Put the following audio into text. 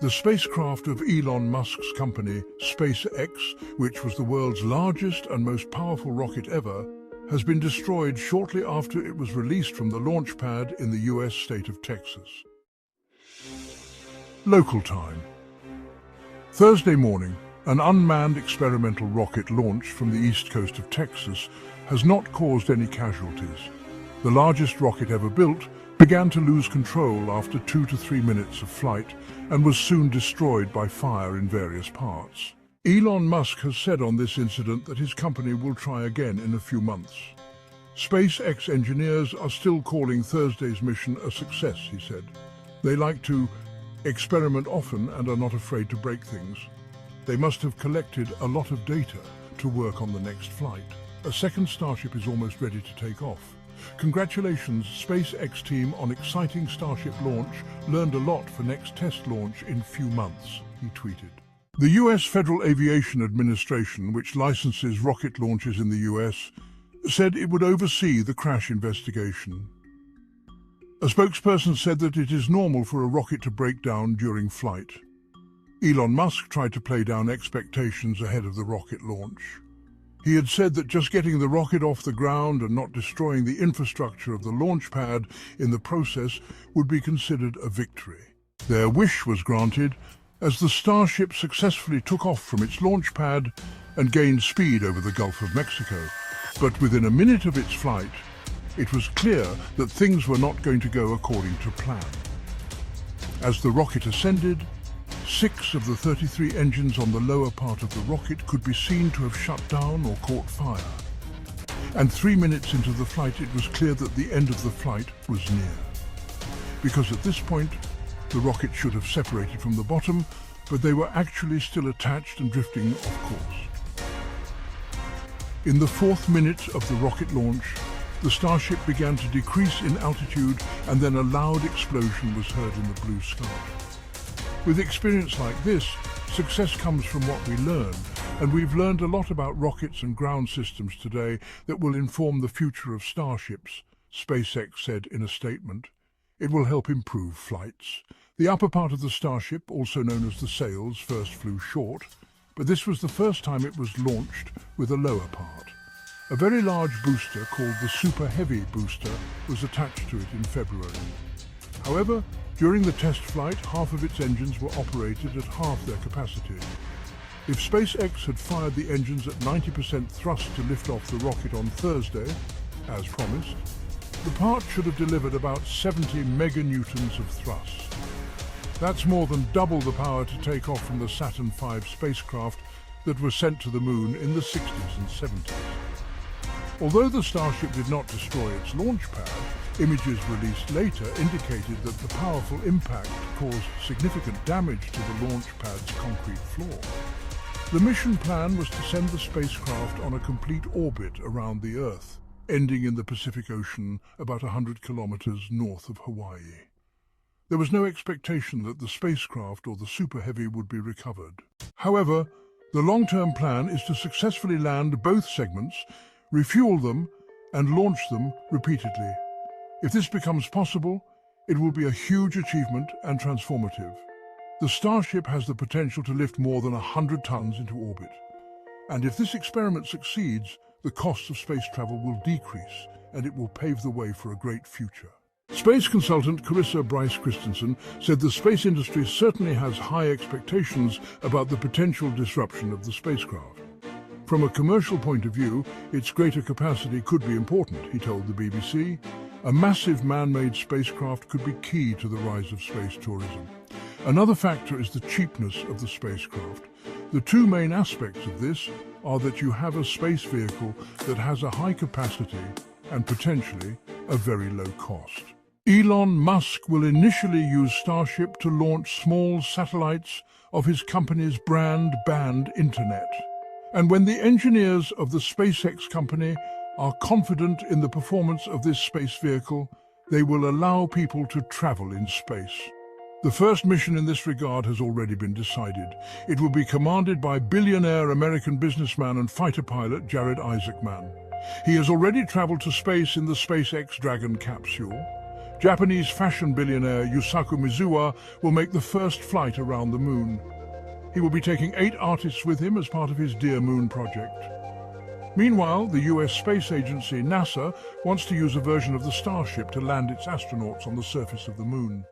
The spacecraft of Elon Musk's company, SpaceX, which was the world's largest and most powerful rocket ever, has been destroyed shortly after it was released from the launch pad in the US state of Texas. Local time. Thursday morning, an unmanned experimental rocket launched from the east coast of Texas has not caused any casualties. The largest rocket ever built began to lose control after 2 to 3 minutes of flight and was soon destroyed by fire in various parts. Elon Musk has said on this incident that his company will try again in a few months. SpaceX engineers are still calling Thursday's mission a success, he said. They like to experiment often and are not afraid to break things. They must have collected a lot of data to work on the next flight. A second Starship is almost ready to take off. Congratulations, SpaceX team, on exciting Starship launch. Learned a lot for next test launch in few months, he tweeted. The US Federal Aviation Administration, which licenses rocket launches in the US, said it would oversee the crash investigation. A spokesperson said that it is normal for a rocket to break down during flight. Elon Musk tried to play down expectations ahead of the rocket launch. He had said that just getting the rocket off the ground and not destroying the infrastructure of the launch pad in the process would be considered a victory. Their wish was granted as the Starship successfully took off from its launch pad and gained speed over the Gulf of Mexico. But within a minute of its flight, it was clear that things were not going to go according to plan. As the rocket ascended, 6 of the 33 engines on the lower part of the rocket could be seen to have shut down or caught fire. And 3 minutes into the flight, it was clear that the end of the flight was near. Because at this point, the rocket should have separated from the bottom, but they were actually still attached and drifting off course. In the 4th minute of the rocket launch, the Starship began to decrease in altitude, and then a loud explosion was heard in the blue sky. With experience like this, success comes from what we learn, and we've learned a lot about rockets and ground systems today that will inform the future of starships, SpaceX said in a statement. It will help improve flights. The upper part of the Starship, also known as the sails, first flew short, but this was the first time it was launched with a lower part. A very large booster called the Super Heavy booster was attached to it in February. However, during the test flight, half of its engines were operated at half their capacity. If SpaceX had fired the engines at 90% thrust to lift off the rocket on Thursday, as promised, the part should have delivered about 70 meganewtons of thrust. That's more than double the power to take off from the Saturn V spacecraft that was sent to the moon in the 60s and 70s. Although the Starship did not destroy its launch pad, images released later indicated that the powerful impact caused significant damage to the launch pad's concrete floor. The mission plan was to send the spacecraft on a complete orbit around the Earth, ending in the Pacific Ocean about 100 kilometers north of Hawaii. There was no expectation that the spacecraft or the Super Heavy would be recovered. However, the long-term plan is to successfully land both segments, refuel them, and launch them repeatedly. If this becomes possible, it will be a huge achievement and transformative. The Starship has the potential to lift more than 100 tons into orbit. And if this experiment succeeds, the costs of space travel will decrease, and it will pave the way for a great future. Space consultant Carissa Bryce Christensen said the space industry certainly has high expectations about the potential disruption of the spacecraft. From a commercial point of view, its greater capacity could be important, he told the BBC. A massive man-made spacecraft could be key to the rise of space tourism. Another factor is the cheapness of the spacecraft. The two main aspects of this are that you have a space vehicle that has a high capacity and potentially a very low cost. Elon Musk will initially use Starship to launch small satellites of his company's band internet. And when the engineers of the SpaceX company are confident in the performance of this space vehicle, they will allow people to travel in space. The first mission in this regard has already been decided. It will be commanded by billionaire American businessman and fighter pilot Jared Isaacman. He has already traveled to space in the SpaceX Dragon capsule. Japanese fashion billionaire Yusaku Mizuwa will make the first flight around the moon. He will be taking 8 artists with him as part of his Dear Moon project. Meanwhile, the US space agency NASA wants to use a version of the Starship to land its astronauts on the surface of the moon.